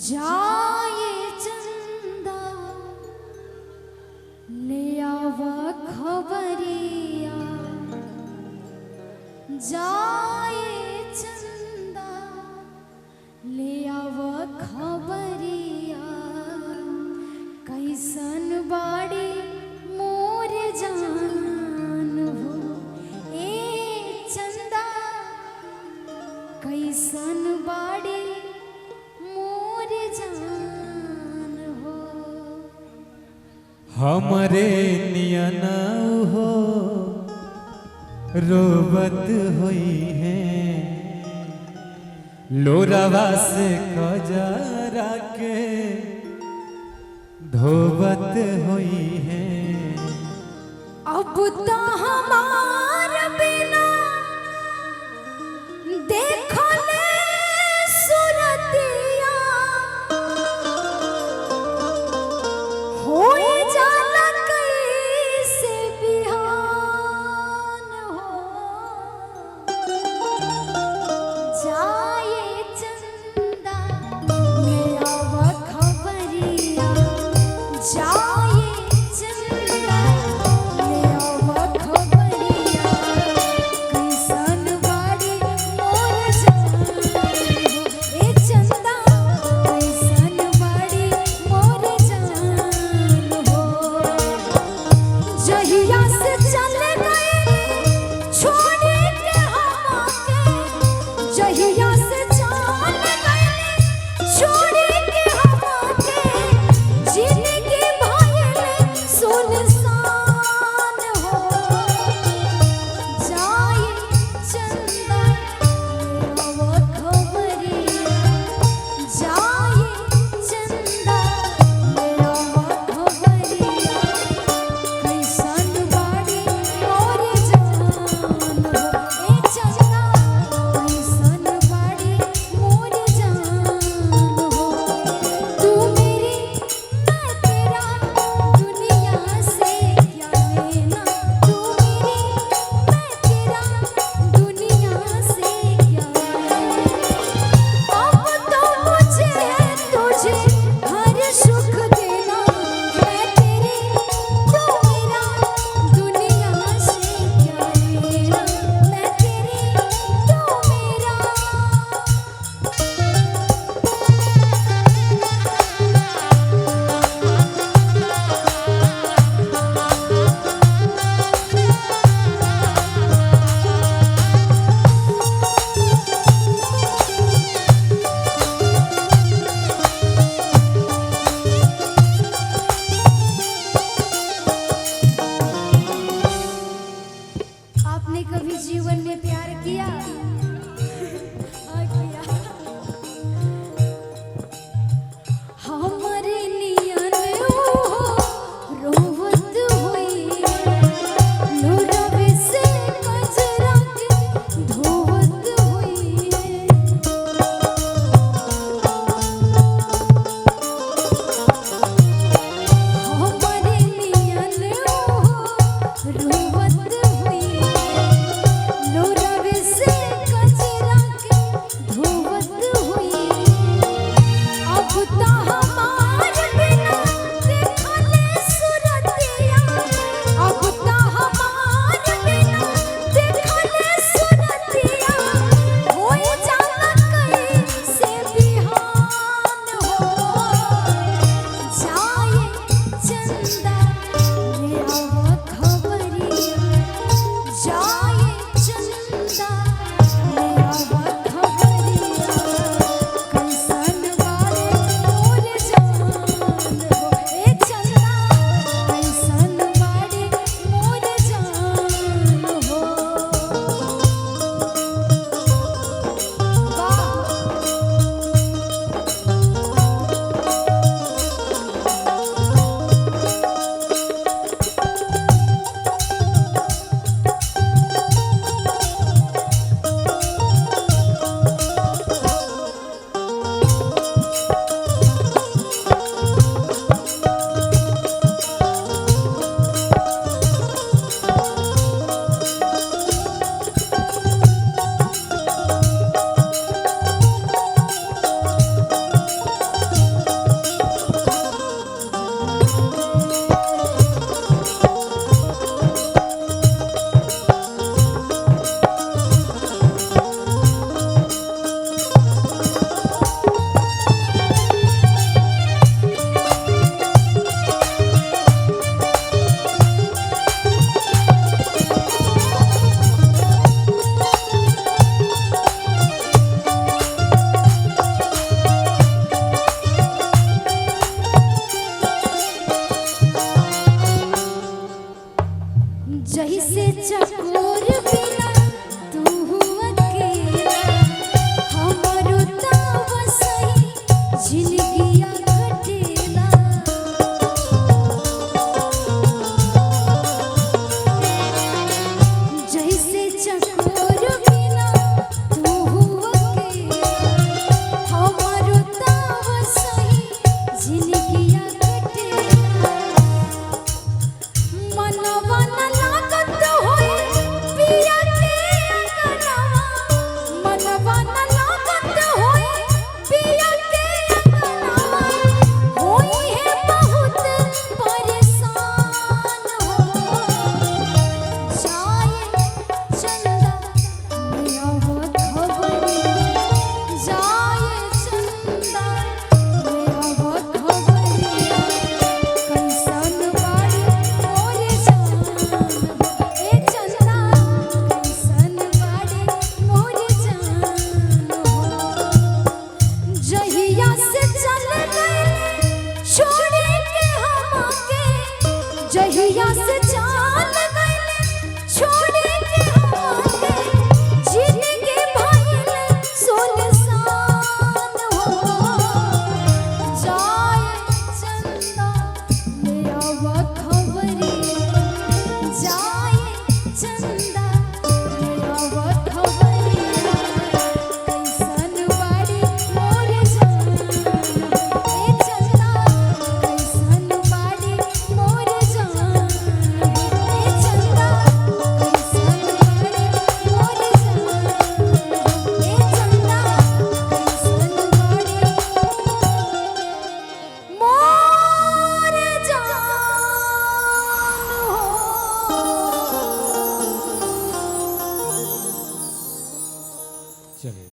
जाए चंदा ले आवा खबरिया, जाए चंदा ले आवा खबरिया, कैसन बाड़ी मोर जान हो ए चंदा, कैसन बाड़ी हमरे नियन हो रोबत हुई है, लोरावा से कजरा के धोबत हुई है। अब तो हमार बिना देखो ले सुरतिया, होए जाला कैसे बिहान हो, जाए चंदा ले आवा खबरिया, जाए चंदा ले आवा खबरिया, कैसन बाड़ी मोर जान हो ए चंदा, कैसन बाड़ी मोर जान हो। जहिया से चले गए छोड़ के हमके, जहिया से चले गए छोड़ के हमके, जिंदगी भइले सुनसान हो, जाए चंदा ले आवा खबरिया, जाए चंदा ले आवा खबरिया, कैसन बाड़ी मोर जान हो ए चंदा, कैसन बाड़ी मोर जान हो। तू मेरी मैं तेरा दुनिया से क्या लेना, तू मेरी मैं तेरा दुनिया से क्या लेना, अब तो मुझे तुझे हर सुख देना, मैं तेरी तू मेरा दुनिया से क्या लेना, मैं तेरी तू मेरा। आपने कभी जीवन में प्यार किया? हाँ, किया। हमरे नियन हो रोवत हुई, लोरावे से कजरा के धोवत हुई, हमरे नियन हो रोवत हुई, लोरावे से कजरा के धोवत हुई। अब तो हमार बिना देखले सुरतिया, अब तो हमार बिना देखले सुरतिया, होए जाला कैसे बिहान हो, जाए चंदा ले आवा खबरिया, जैसे चकोर बिना तू अकेला हमरो ताव सही जिंदगिया कटेला जैसे चकोर बिना तू अकेला हमरो ताव सही जिंदगिया कटेला मनवा न लागत होए पिया के अंगनवा मनवा न लागत होए पिया के अंगनवा होई है बहुत परेशान हो जाए चंदा मेरा वो खबरिया जाए चंदा मेरा वो खबरिया कैसन बाड़ी मोरे जान ए चंदा कैसन बाड़ी मोरे जान जहिया से चल गए छोड़ के हमके जहिया से चल गए छोड़ के हमके जिंदगी भइल सुनसान हो जाए चंदा मेरा वो खबरिया जाए चंदा मेरा वो खबरिया कैसन बाड़ी मोरे जान ए चंदा कैसन बाड़ी मोरे जान ए चंदा कैसन बाड़ी मोरे जान ए चंदा कैसन बाड़ी मोरे जान हो चलिए